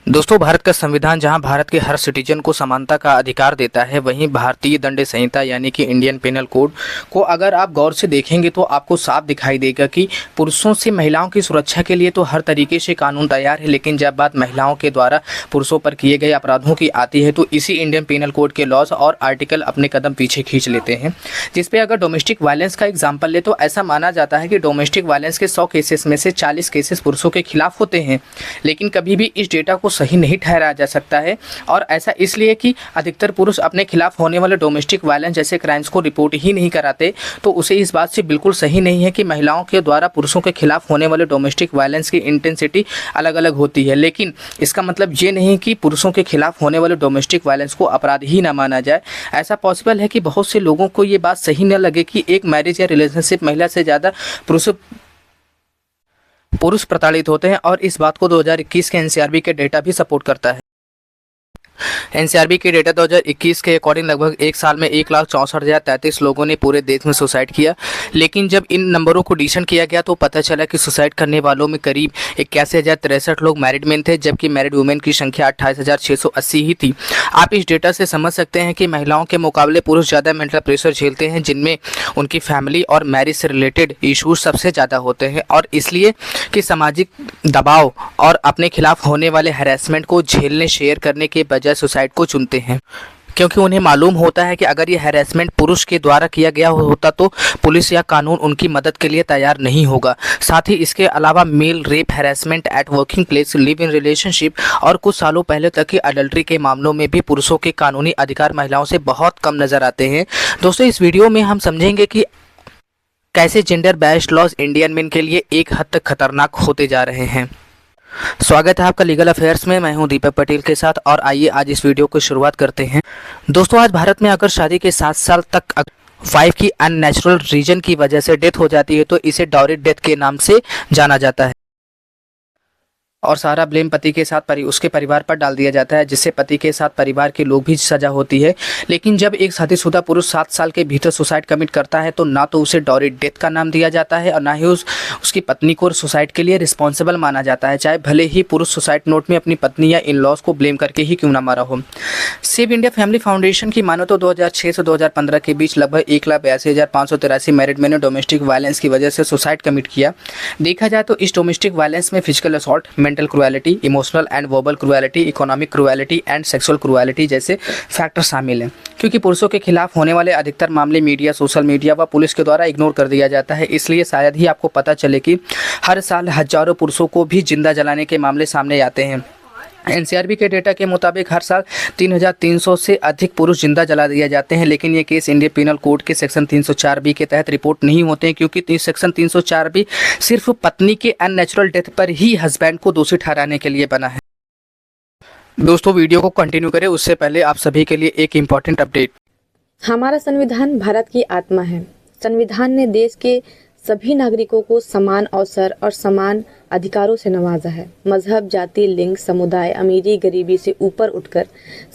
दोस्तों, भारत का संविधान जहां भारत के हर सिटीजन को समानता का अधिकार देता है, वहीं भारतीय दंड संहिता यानी कि इंडियन पेनल कोड को अगर आप गौर से देखेंगे तो आपको साफ दिखाई देगा कि पुरुषों से महिलाओं की सुरक्षा के लिए तो हर तरीके से कानून तैयार है, लेकिन जब बात महिलाओं के द्वारा पुरुषों पर किए गए अपराधों की आती है तो इसी इंडियन पेनल कोड के लॉज और आर्टिकल अपने कदम पीछे खींच लेते हैं। जिसपे अगर डोमेस्टिक वायलेंस का एग्जाम्पल ले तो ऐसा माना जाता है कि डोमेस्टिक वायलेंस के 100 केसेस में से 40 केसेस पुरुषों के खिलाफ होते हैं, लेकिन कभी भी इस डेटा को सही नहीं ठहराया जा सकता है। और ऐसा इसलिए कि अधिकतर पुरुष अपने खिलाफ होने वाले डोमेस्टिक वायलेंस जैसे क्राइम्स को रिपोर्ट ही नहीं कराते, तो उसे इस बात से बिल्कुल सही नहीं है कि महिलाओं के द्वारा पुरुषों के खिलाफ होने वाले डोमेस्टिक वायलेंस की इंटेंसिटी अलग अलग होती है। लेकिन इसका मतलब ये नहीं कि पुरुषों के खिलाफ होने वाले डोमेस्टिक वायलेंस को अपराध ही ना माना जाए। ऐसा पॉसिबल है कि बहुत से लोगों को ये बात सही न लगे कि एक मैरिज या रिलेशनशिप महिला से ज़्यादा पुरुष प्रताड़ित होते हैं, और इस बात को 2021 के एनसीआरबी के डेटा भी सपोर्ट करता है। एनसीआरबी के डेटा 2021 के अकॉर्डिंग लगभग एक साल में 1,64,033 लोगों ने पूरे देश में सुसाइड किया। लेकिन जब इन नंबरों को एडिशन किया गया तो पता चला कि सुसाइड करने वालों में करीब 81,063 लोग मैरिड मैन थे, जबकि मैरिड वुमेन की संख्या 28,680 ही थी। आप इस डेटा से समझ सकते हैं कि महिलाओं के मुकाबले पुरुष ज़्यादा मेंटल प्रेशर झेलते हैं, जिनमें उनकी फैमिली और मैरिज से रिलेटेड इशूज सबसे ज़्यादा होते हैं, और इसलिए कि सामाजिक दबाव और अपने खिलाफ होने वाले हैरेसमेंट को झेलने शेयर करने के बजाय सुसाइड को चुनते हैं, क्योंकि उन्हें मालूम होता है कि अगर ये हैरेसमेंट पुरुष के द्वारा किया गया होता तो पुलिस या कानून उनकी मदद के लिए तैयार नहीं होगा। साथ ही इसके अलावा male rape, harassment at working place, live in relationship और कुछ सालों पहले तक की अडल्ट्री के मामलों में भी पुरुषों के कानूनी अधिकार महिलाओं से बहुत कम नजर आते हैं। दोस्तों, इस वीडियो में हम समझेंगे कि कैसे gender based laws Indian men के लिए एक हद तक खतरनाक होते जा रहे हैं। स्वागत है आपका लीगल अफेयर्स में। मैं हूं दीपक पटेल के साथ, और आइए आज इस वीडियो को शुरुआत करते हैं। दोस्तों, आज भारत में अगर शादी के 7 साल तक वाइफ की अननेचुरल रीजन की वजह से डेथ हो जाती है तो इसे डॉरी डेथ के नाम से जाना जाता है, और सारा ब्लेम पति के साथ उसके परिवार पर डाल दिया जाता है, जिससे पति के साथ परिवार के लोग भी सजा होती है। लेकिन जब एक शादीशुदा पुरुष 7 साल के भीतर सुसाइड कमिट करता है तो ना तो उसे डॉरी डेथ का नाम दिया जाता है और ना ही उसकी पत्नी को सुसाइड के लिए रिस्पॉन्सिबल माना जाता है, चाहे भले ही पुरुष सुसाइड नोट में अपनी पत्नी या इन लॉज को ब्लेम करके ही क्यों ना मारा हो। सेव इंडिया फैमिली फाउंडेशन की मानो तो 2006 से 2015 के बीच लगभग 1,82,583 मैरिड मैन ने डोमेस्टिक वायलेंस की वजह से सुसाइड कमिट किया। देखा जाए तो इस डोमेस्टिक वायलेंस में physical assault, mental cruelty, emotional and verbal cruelty, economic cruelty and sexual cruelty जैसे फैक्टर शामिल हैं। क्योंकि पुरुषों के खिलाफ होने वाले अधिकतर मामले मीडिया, सोशल मीडिया व पुलिस के द्वारा इग्नोर कर दिया जाता है, इसलिए शायद ही आपको पता चले कि हर साल हजारों पुरुषों को भी जिंदा जलाने के मामले सामने आते हैं। एनसीआरबी के डेटा के मुताबिक हर साल 3,300 से अधिक पुरुष जिंदा जला दिए जाते हैं, लेकिन ये केस इंडियन पिनल कोड के सेक्शन 304 के तहत रिपोर्ट नहीं होते हैं, क्योंकि सेक्शन 304 सिर्फ पत्नी के अननेचुरल डेथ पर ही हस्बैंड को दोषी ठहराने के लिए बना है। दोस्तों, वीडियो को कंटिन्यू करें उससे पहले आप सभी के लिए एक इम्पॉर्टेंट अपडेट। हमारा संविधान भारत की आत्मा है। संविधान ने देश के सभी नागरिकों को समान अवसर और समान अधिकारों से नवाजा है। मजहब, जाति, लिंग, समुदाय, अमीरी, गरीबी से ऊपर उठकर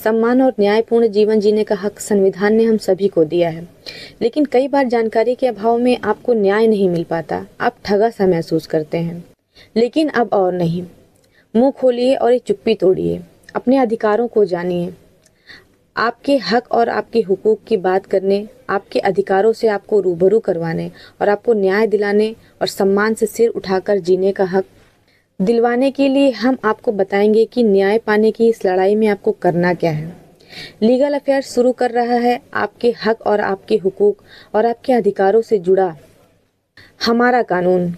सम्मान और न्यायपूर्ण जीवन जीने का हक संविधान ने हम सभी को दिया है। लेकिन कई बार जानकारी के अभाव में आपको न्याय नहीं मिल पाता, आप ठगा सा महसूस करते हैं। लेकिन अब और नहीं, मुंह खोलिए और ये चुप्पी तोड़िए, अपने अधिकारों को जानिए। आपके हक और आपके हुकूक की बात करने, आपके अधिकारों से आपको रूबरू करवाने और आपको न्याय दिलाने और सम्मान से सिर उठाकर जीने का हक दिलवाने के लिए हम आपको बताएंगे कि न्याय पाने की इस लड़ाई में आपको करना क्या है। लीगल अफेयर शुरू कर रहा है आपके हक और आपके हुकूक और आपके अधिकारों से जुड़ा हमारा कानून,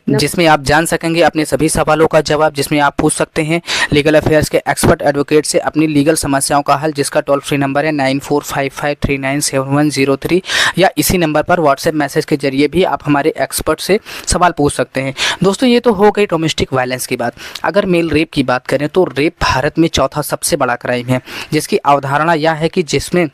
जिसमें आप जान सकेंगे अपने सभी सवालों का जवाब, जिसमें आप पूछ सकते हैं लीगल अफेयर्स के एक्सपर्ट एडवोकेट से अपनी लीगल समस्याओं का हल, जिसका टोल फ्री नंबर है 9455397103, या इसी नंबर पर व्हाट्सएप मैसेज के जरिए भी आप हमारे एक्सपर्ट से सवाल पूछ सकते हैं। दोस्तों, ये तो हो गई डोमेस्टिक वायलेंस की बात। अगर मेल रेप की बात करें तो रेप भारत में चौथा सबसे बड़ा क्राइम है, जिसकी अवधारणा यह है कि जिसमें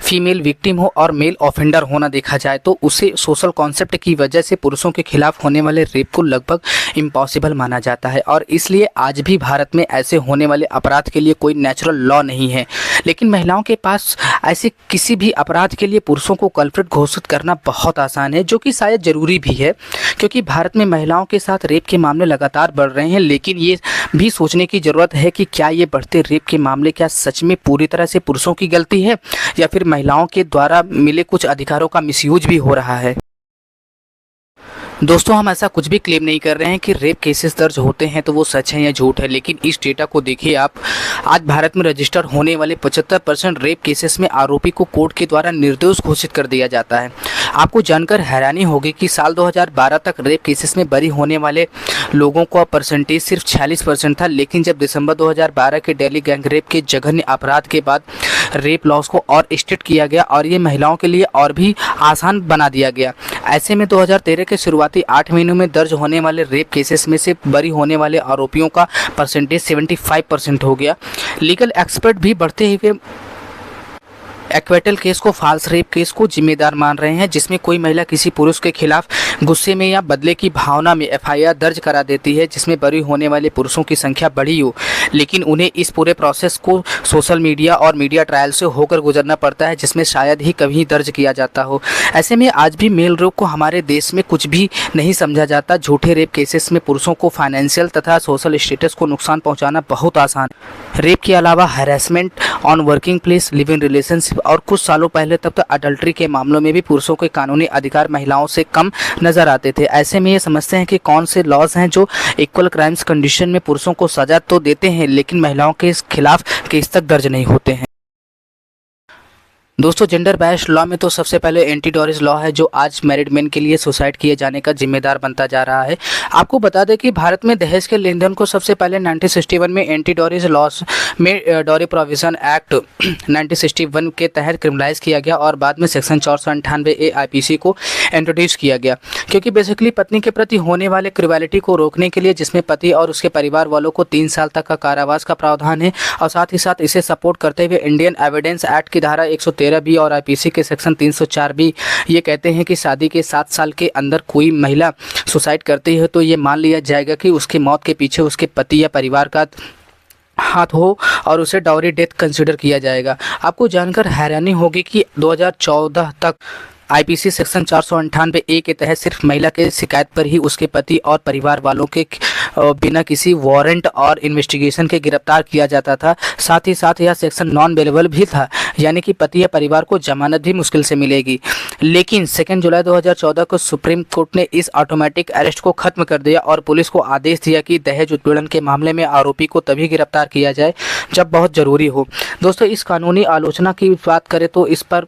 फीमेल विक्टिम हो और मेल ऑफेंडर होना देखा जाए तो उसे सोशल कॉन्सेप्ट की वजह से पुरुषों के खिलाफ होने वाले रेप को लगभग इम्पॉसिबल माना जाता है और इसलिए आज भी भारत में ऐसे होने वाले अपराध के लिए कोई नेचुरल लॉ नहीं है। लेकिन महिलाओं के पास ऐसे किसी भी अपराध के लिए पुरुषों को कल्प्रिट घोषित करना बहुत आसान है, जो कि शायद ज़रूरी भी है क्योंकि भारत में महिलाओं के साथ रेप के मामले लगातार बढ़ रहे हैं। लेकिन ये भी सोचने की ज़रूरत है कि क्या ये बढ़ते रेप के मामले क्या सच में पूरी तरह से पुरुषों की गलती है या फिर महिलाओं के द्वारा मिले कुछ अधिकारों का मिसयूज भी हो रहा है। दोस्तों, हम ऐसा कुछ भी क्लेम नहीं कर रहे हैं कि रेप केसेस दर्ज होते हैं तो वो सच है या झूठ है, लेकिन इस डेटा को देखिए आप। आज भारत में रजिस्टर होने वाले 75% रेप केसेस में आरोपी को कोर्ट के द्वारा निर्दोष घोषित कर दिया जाता है। आपको जानकर हैरानी होगी कि साल 2012 तक रेप केसेस में बरी होने वाले लोगों का परसेंटेज सिर्फ 46% था, लेकिन जब दिसंबर 2012 के दिल्ली गैंग रेप के जघन्य अपराध के बाद रेप लॉस को और स्ट्रिक्ट किया गया और ये महिलाओं के लिए और भी आसान बना दिया गया। ऐसे में 2013 के शुरुआती 8 महीनों में दर्ज होने वाले रेप केसेस में से बरी होने वाले आरोपियों का परसेंटेज 75% हो गया। लीगल एक्सपर्ट भी बढ़ते हुए एक्वेटल केस को फाल्स रेप केस को जिम्मेदार मान रहे हैं, जिसमें कोई महिला किसी पुरुष के खिलाफ गुस्से में या बदले की भावना में एफआईआर दर्ज करा देती है, जिसमें बरी होने वाले पुरुषों की संख्या बढ़ी हो, लेकिन उन्हें इस पूरे प्रोसेस को सोशल मीडिया और मीडिया ट्रायल से होकर गुजरना पड़ता है, जिसमें शायद ही कभी दर्ज किया जाता हो। ऐसे में आज भी मेल रेप को हमारे देश में कुछ भी नहीं समझा जाता। झूठे रेप केसेस में पुरुषों को फाइनेंशियल तथा सोशल स्टेटस को नुकसान पहुँचाना बहुत आसान। रेप के अलावा harassment on working place, live in relationship और कुछ सालों पहले तक तो अडल्ट्री के मामलों में भी पुरुषों के कानूनी अधिकार महिलाओं से कम नजर आते थे। ऐसे में ये समझते हैं कि कौन से लॉज हैं जो इक्वल क्राइम्स कंडीशन में पुरुषों को सजा तो देते हैं, लेकिन महिलाओं के खिलाफ केस तक दर्ज नहीं होते हैं। दोस्तों, जेंडर बायस्ड लॉ में तो सबसे पहले एंटी डोरिस लॉ है, जो आज मैरिड मेन के लिए सुसाइड किए जाने का जिम्मेदार बनता जा रहा है। आपको बता दें कि भारत में दहेज के लेन देन को सबसे पहले 1961 में एंटी डोरिस लॉस में डोरी प्रोविजन एक्ट 1961 के तहत क्रिमिनलाइज किया गया और बाद में सेक्शन 498A IPC को इंट्रोड्यूस किया गया, क्योंकि बेसिकली पत्नी के प्रति होने वाले क्रूएलिटी को रोकने के लिए, जिसमें पति और उसके परिवार वालों को 3 साल तक का कारावास का प्रावधान है। और साथ ही साथ इसे सपोर्ट करते हुए इंडियन एविडेंस एक्ट की धारा 113B और IPC के सेक्शन 304B ये कहते हैं कि शादी के 7 साल के अंदर कोई महिला सुसाइड करती है तो ये मान लिया जाएगा कि उसकी मौत के पीछे उसके पति या परिवार का हाथ हो और उसे डाउरी डेथ कंसिडर किया जाएगा। आपको जानकर हैरानी होगी कि 2014 तक IPC सेक्शन 498A के तहत सिर्फ महिला के शिकायत पर ही उसके पति और परिवार वालों के बिना किसी वारंट और इन्वेस्टिगेशन के गिरफ्तार किया जाता था। साथ ही साथ यह सेक्शन नॉन अवेलेबल भी था, यानी कि पति या परिवार को जमानत भी मुश्किल से मिलेगी। लेकिन 2 जुलाई 2014 को सुप्रीम कोर्ट ने इस ऑटोमेटिक अरेस्ट को खत्म कर दिया और पुलिस को आदेश दिया कि दहेज उत्पीड़न के मामले में आरोपी को तभी गिरफ्तार किया जाए जब बहुत ज़रूरी हो। दोस्तों, इस कानूनी आलोचना की बात करें तो इस पर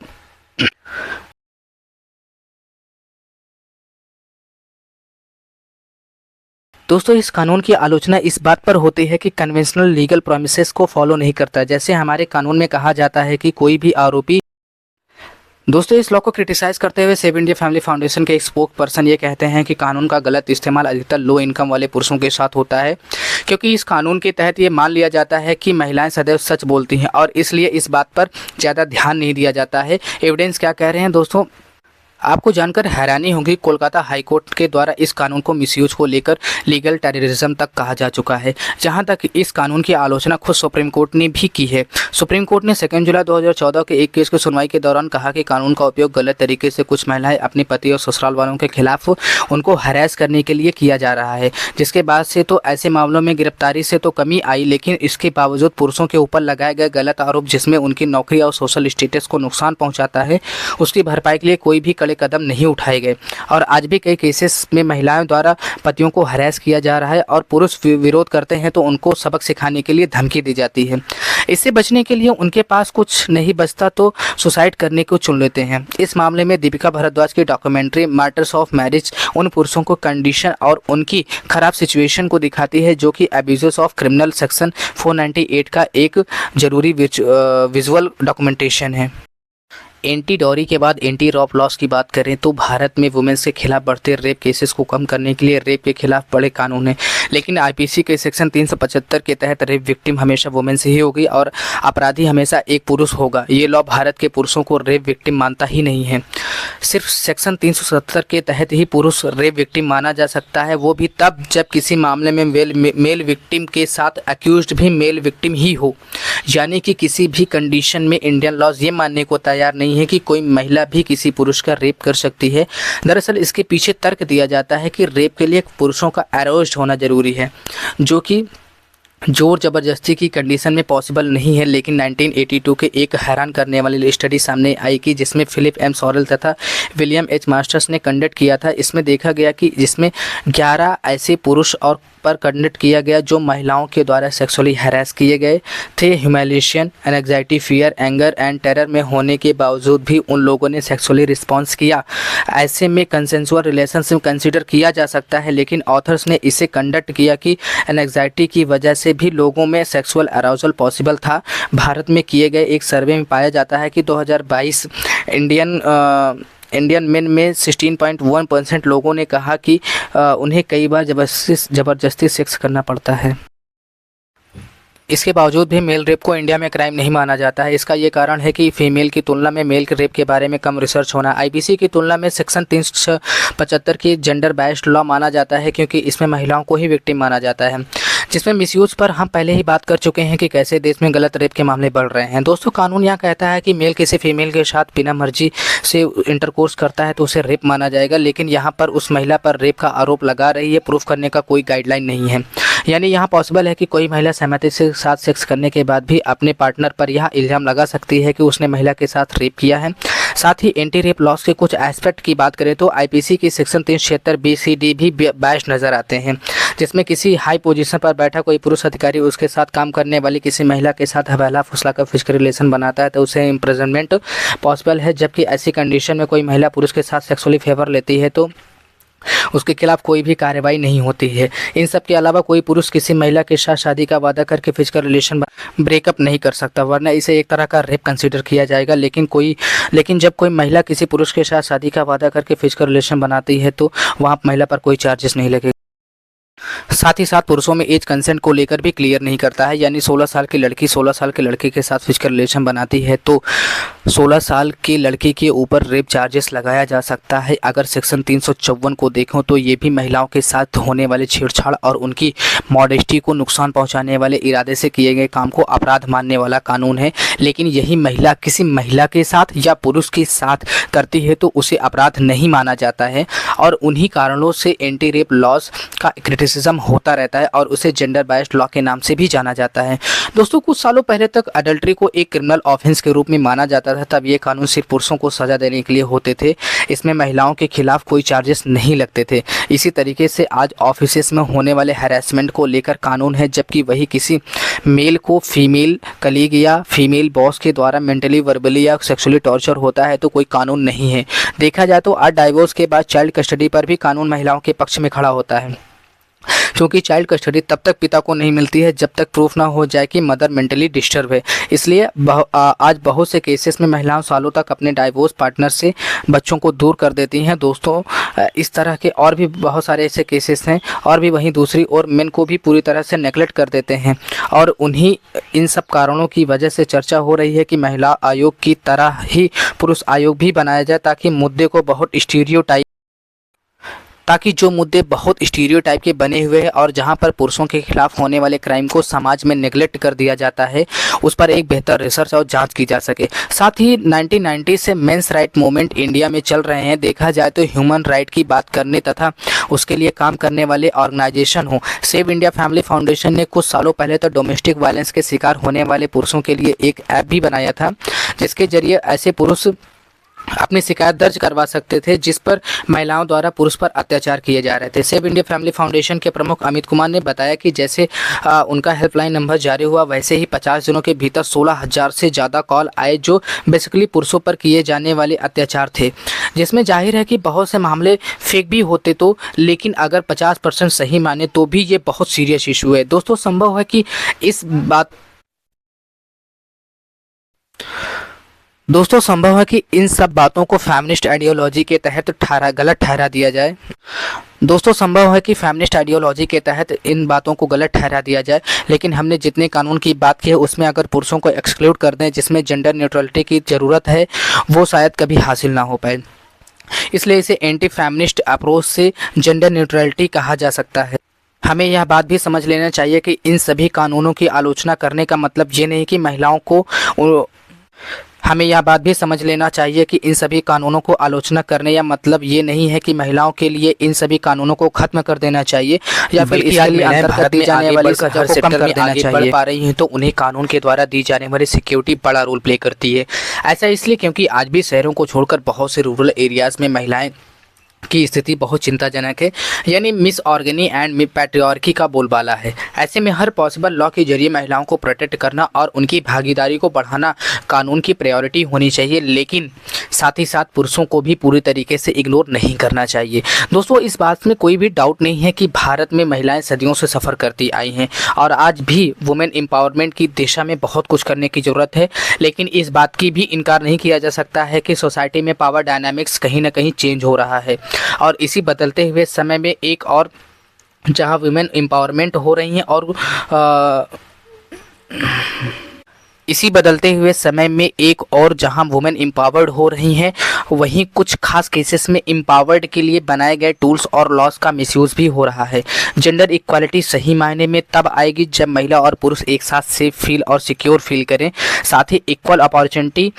दोस्तों इस कानून की आलोचना इस बात पर होती है कि कन्वेंशनल लीगल प्रोमिसेस को फॉलो नहीं करता। जैसे हमारे कानून में कहा जाता है कि कोई भी आरोपी, दोस्तों इस लॉ को क्रिटिसाइज करते हुए सेव इंडिया फैमिली फाउंडेशन के एक स्पोक पर्सन ये कहते हैं कि कानून का गलत इस्तेमाल अधिकतर लो इनकम वाले पुरुषों के साथ होता है, क्योंकि इस कानून के तहत ये मान लिया जाता है कि महिलाएं सदैव सच बोलती हैं और इसलिए इस बात पर ज़्यादा ध्यान नहीं दिया जाता है। एविडेंस क्या कह रहे हैं दोस्तों, आपको जानकर हैरानी होगी, कोलकाता हाई कोर्ट के द्वारा इस कानून को मिसयूज को लेकर लीगल टेररिज्म तक कहा जा चुका है। जहां तक इस कानून की आलोचना खुद सुप्रीम कोर्ट ने भी की है। सुप्रीम कोर्ट ने 2 जुलाई 2014 के एक केस की सुनवाई के दौरान कहा कि कानून का उपयोग गलत तरीके से कुछ महिलाएं अपने पति और ससुराल वालों के खिलाफ उनको हरास करने के लिए किया जा रहा है, जिसके बाद से तो ऐसे मामलों में गिरफ्तारी से तो कमी आई, लेकिन इसके बावजूद पुरुषों के ऊपर लगाए गए गलत आरोप जिसमें उनकी नौकरी और सोशल स्टेटस को नुकसान पहुँचाता है, उसकी भरपाई के लिए कोई भी कड़े कदम नहीं उठाए गए। और आज भी कई केसेस में महिलाओं द्वारा पतियों को हरास किया जा रहा है और पुरुष विरोध करते हैं तो उनको सबक सिखाने के लिए धमकी दी जाती है। इससे बचने के लिए उनके पास कुछ नहीं बचता तो सुसाइड करने को चुन लेते हैं। इस मामले में दीपिका भारद्वाज की डॉक्यूमेंट्री मार्टर्स ऑफ मैरिज उन पुरुषों को कंडीशन और उनकी खराब सिचुएशन को दिखाती है जो कि अब्यूजेस ऑफ क्रिमिनल सेक्शन 498 का एक जरूरी विजुअल डॉक्यूमेंटेशन है। एंटी डॉरी के बाद एंटी रॉप लॉस की बात करें तो भारत में वुमेन्स के खिलाफ बढ़ते रेप केसेस को कम करने के लिए रेप के खिलाफ बड़े कानून हैं, लेकिन आईपीसी के सेक्शन 375 के तहत रेप विक्टिम हमेशा वुमेन्स ही होगी और अपराधी हमेशा एक पुरुष होगा। ये लॉ भारत के पुरुषों को रेप विक्टिम मानता ही नहीं है। सिर्फ सेक्शन 370 के तहत ही पुरुष रेप विक्टिम माना जा सकता है, वो भी तब जब किसी मामले में मेल विक्टिम के साथ अक्यूज्ड भी मेल विक्टिम ही हो। यानी कि किसी भी कंडीशन में इंडियन लॉज ये मानने को तैयार नहीं है कि कोई महिला भी किसी पुरुष का रेप कर सकती है। दरअसल इसके पीछे तर्क दिया जाता है कि रेप के लिए पुरुषों का अरेस्ट होना जरूरी है, जो कि जोर ज़बरदस्ती की कंडीशन में पॉसिबल नहीं है। लेकिन 1982 के एक हैरान करने वाली स्टडी सामने आई कि जिसमें फिलिप एम सॉरेल तथा विलियम एच मास्टर्स ने कंडक्ट किया था। इसमें देखा गया कि जिसमें 11 ऐसे पुरुष और पर कंडक्ट किया गया जो महिलाओं के द्वारा सेक्सुअली हैरेस किए गए थे। Humiliation, anxiety, fear, anger and terror में होने के बावजूद भी उन लोगों ने सेक्सुअली रिस्पॉन्स किया। ऐसे में कंसेंसुअल रिलेशनशिप कंसीडर किया जा सकता है, लेकिन ऑथर्स ने इसे कंडक्ट किया कि एंग्जाइटी की वजह से भी लोगों में सेक्सुअल अराउजल पॉसिबल था। भारत में किए गए एक सर्वे में पाया जाता है कि 2022 इंडियन मेन में 16.1% लोगों ने कहा कि उन्हें कई बार ज़बरदस्ती सेक्स करना पड़ता है। इसके बावजूद भी मेल रेप को इंडिया में क्राइम नहीं माना जाता है। इसका ये कारण है कि फीमेल की तुलना में मेल के रेप के बारे में कम रिसर्च होना। आईपीसी की तुलना में सेक्शन 375 की जेंडर बेस्ड लॉ माना जाता है, क्योंकि इसमें महिलाओं को ही विक्टिम माना जाता है। जिसमें मिसयूज़ पर हम पहले ही बात कर चुके हैं कि कैसे देश में गलत रेप के मामले बढ़ रहे हैं। दोस्तों, कानून यहाँ कहता है कि मेल किसी फीमेल के साथ बिना मर्जी से इंटरकोर्स करता है तो उसे रेप माना जाएगा, लेकिन यहाँ पर उस महिला पर रेप का आरोप लगा रही है। प्रूफ करने का कोई गाइडलाइन नहीं है। यानी यहाँ पॉसिबल है कि कोई महिला सहमति से साथ सेक्स करने के बाद भी अपने पार्टनर पर यह इल्ज़ाम लगा सकती है कि उसने महिला के साथ रेप किया है। साथ ही एंटी रेप लॉस के कुछ एस्पेक्ट की बात करें तो आईपीसी की सेक्शन 376 BCD भी बैश नज़र आते हैं, जिसमें किसी हाई पोजीशन पर बैठा कोई पुरुष अधिकारी उसके साथ काम करने वाली किसी महिला के साथ हवाला फुसला कर फिजिकल रिलेशन बनाता है तो उसे इम्प्रिजनमेंट पॉसिबल है। जबकि ऐसी कंडीशन में कोई महिला पुरुष के साथ सेक्सुअली फेवर लेती है तो उसके खिलाफ कोई भी कार्रवाई नहीं होती है। इन सब के अलावा कोई पुरुष किसी महिला के साथ शादी का वादा करके फिजिकल रिलेशन ब्रेकअप नहीं कर सकता, वरना इसे एक तरह का रेप कंसीडर किया जाएगा। लेकिन जब कोई महिला किसी पुरुष के साथ शादी का वादा करके फिजिकल रिलेशन बनाती है तो वहाँ महिला पर कोई चार्जेस नहीं लगेगा। साथ ही साथ पुरुषों में एज कंसेंट को लेकर भी क्लियर नहीं करता है। यानी 16 साल की लड़की 16 साल के लड़के के साथ फिजिकल रिलेशन बनाती है तो 16 साल की लड़की के ऊपर रेप चार्जेस लगाया जा सकता है। अगर सेक्शन 354 को देखो तो ये भी महिलाओं के साथ होने वाले छेड़छाड़ और उनकी मॉडेस्टी को नुकसान पहुंचाने वाले इरादे से किए गए काम को अपराध मानने वाला कानून है। लेकिन यही महिला किसी महिला के साथ या पुरुष के साथ करती है तो उसे अपराध नहीं माना जाता है और उन्हीं कारणों से एंटी रेप लॉज का क्रिटिसिज्म होता रहता है और उसे जेंडर बायस्ड लॉ के नाम से भी जाना जाता है। दोस्तों, कुछ सालों पहले तक अडल्ट्री को एक क्रिमिनल ऑफेंस के रूप में माना जाता था। तब ये कानून सिर्फ पुरुषों को सजा देने के लिए होते थे, इसमें महिलाओं के खिलाफ कोई चार्जेस नहीं लगते थे। इसी तरीके से आज ऑफिसेस में होने वाले हैरेसमेंट को लेकर कानून है, जबकि वही किसी मेल को फीमेल कलीग या फीमेल बॉस के द्वारा मेंटली, वर्बली या सेक्सुअली टॉर्चर होता है तो कोई कानून नहीं है। देखा जाए तो आज डाइवोर्स के बाद चाइल्ड कस्टडी पर भी कानून महिलाओं के पक्ष में खड़ा होता है, क्योंकि चाइल्ड कस्टडी तब तक पिता को नहीं मिलती है जब तक प्रूफ ना हो जाए कि मदर मेंटली डिस्टर्ब है। इसलिए आज बहुत से केसेस में महिलाओं सालों तक अपने डाइवोर्स पार्टनर से बच्चों को दूर कर देती हैं। दोस्तों, इस तरह के और भी बहुत सारे ऐसे केसेस हैं और भी वहीं दूसरी ओर मेन को भी पूरी तरह से नेगलेक्ट कर देते हैं और उन्हीं इन सब कारणों की वजह से चर्चा हो रही है कि महिला आयोग की तरह ही पुरुष आयोग भी बनाया जाए ताकि जो मुद्दे बहुत स्टीरियोटाइप के बने हुए हैं और जहां पर पुरुषों के खिलाफ होने वाले क्राइम को समाज में नेगलेक्ट कर दिया जाता है, उस पर एक बेहतर रिसर्च और जांच की जा सके। साथ ही 1990 से मेंस राइट मूवमेंट इंडिया में चल रहे हैं। देखा जाए तो ह्यूमन राइट की बात करने तथा उसके लिए काम करने वाले ऑर्गेनाइजेशन हो, सेव इंडिया फैमिली फाउंडेशन ने कुछ सालों पहले तो डोमेस्टिक वायलेंस के शिकार होने वाले पुरुषों के लिए एक ऐप भी बनाया था, जिसके जरिए ऐसे पुरुष अपनी शिकायत दर्ज करवा सकते थे जिस पर महिलाओं द्वारा पुरुष पर अत्याचार किए जा रहे थे। सेव इंडिया फैमिली फाउंडेशन के प्रमुख अमित कुमार ने बताया कि जैसे उनका हेल्पलाइन नंबर जारी हुआ, वैसे ही 50 दिनों के भीतर 16,000 से ज़्यादा कॉल आए जो बेसिकली पुरुषों पर किए जाने वाले अत्याचार थे, जिसमें जाहिर है कि बहुत से मामले फेक भी होते तो, लेकिन अगर 50% सही माने तो भी ये बहुत सीरियस इशू है। दोस्तों, संभव है कि इस बात दोस्तों संभव है कि इन सब बातों को फेमिनिस्ट आइडियोलॉजी के तहत गलत ठहरा दिया जाए। दोस्तों संभव है कि फेमिनिस्ट आइडियोलॉजी के तहत इन बातों को गलत ठहरा दिया जाए, लेकिन हमने जितने कानून की बात की है उसमें अगर पुरुषों को एक्सक्लूड कर दें जिसमें जेंडर न्यूट्रलिटी की ज़रूरत है, वो शायद कभी हासिल ना हो पाए। इसलिए इसे एंटी फेमिनिस्ट अप्रोच से जेंडर न्यूट्रलिटी कहा जा सकता है। हमें यह बात भी समझ लेना चाहिए कि इन सभी कानूनों की आलोचना करने का मतलब ये नहीं कि महिलाओं को हमें यह बात भी समझ लेना चाहिए कि इन सभी कानूनों को आलोचना करने या मतलब ये नहीं है कि महिलाओं के लिए इन सभी कानूनों को खत्म कर देना चाहिए या फिर इसके लिए अंतर्गत दी जाने वाली सजा को कम कर देना चाहिए। बढ़ पा रही हैं तो उन्हें कानून के द्वारा दी जाने वाली सिक्योरिटी बड़ा रोल प्ले करती है। ऐसा इसलिए क्योंकि आज भी शहरों को छोड़कर बहुत से रूरल एरियाज़ में महिलाएं की स्थिति बहुत चिंताजनक है, यानी मिस ऑर्गेनी एंड पैट्रियार्की का बोलबाला है। ऐसे में हर पॉसिबल लॉ के जरिए महिलाओं को प्रोटेक्ट करना और उनकी भागीदारी को बढ़ाना कानून की प्रायोरिटी होनी चाहिए, लेकिन साथ ही साथ पुरुषों को भी पूरी तरीके से इग्नोर नहीं करना चाहिए। दोस्तों इस बात में कोई भी डाउट नहीं है कि भारत में महिलाएं सदियों से सफ़र करती आई हैं और आज भी वुमेन एम्पावरमेंट की दिशा में बहुत कुछ करने की ज़रूरत है, लेकिन इस बात की भी इनकार नहीं किया जा सकता है कि सोसाइटी में पावर डायनामिक्स कहीं ना कहीं चेंज हो रहा है। और इसी बदलते हुए समय में एक और जहां वुमेन एम्पावरमेंट हो रही हैं और इसी बदलते हुए समय में एक और जहां वुमेन एम्पावर्ड हो रही हैं, वहीं कुछ खास केसेस में एम्पावर्ड के लिए बनाए गए टूल्स और लॉस का मिसयूज़ भी हो रहा है। जेंडर इक्वालिटी सही मायने में तब आएगी जब महिला और पुरुष एक साथ सेफ फील और सिक्योर फील करें, साथ ही इक्वल अपॉर्चुनिटी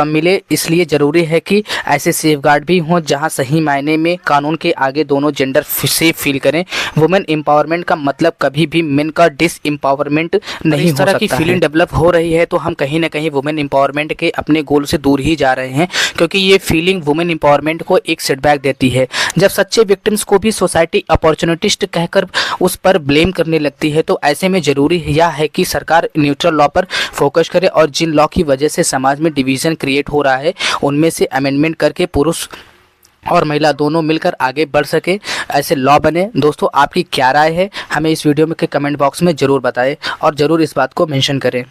मिले। इसलिए ज़रूरी है कि ऐसे सेफगार्ड भी हों जहां सही मायने में कानून के आगे दोनों जेंडर सेफ फील करें। वुमेन एम्पावरमेंट का मतलब कभी भी मेन का डिस एम्पावरमेंट नहीं हो सकता है। इस तरह की फीलिंग डेवलप हो रही है तो हम कहीं ना कहीं वुमेन एम्पावरमेंट के अपने गोल से दूर ही जा रहे हैं, क्योंकि ये फीलिंग वुमेन एम्पावरमेंट को एक सेटबैक देती है। जब सच्चे विक्टिम्स को भी सोसाइटी अपॉर्चुनिटिस्ट कहकर उस पर ब्लेम करने लगती है, तो ऐसे में ज़रूरी यह है कि सरकार न्यूट्रल लॉ पर फोकस करे और जिन लॉ की वजह से समाज में डिवीज़न क्रिएट हो रहा है उनमें से अमेंडमेंट करके पुरुष और महिला दोनों मिलकर आगे बढ़ सके, ऐसे लॉ बने। दोस्तों आपकी क्या राय है, हमें इस वीडियो में के कमेंट बॉक्स में ज़रूर बताएं और ज़रूर इस बात को मेंशन करें।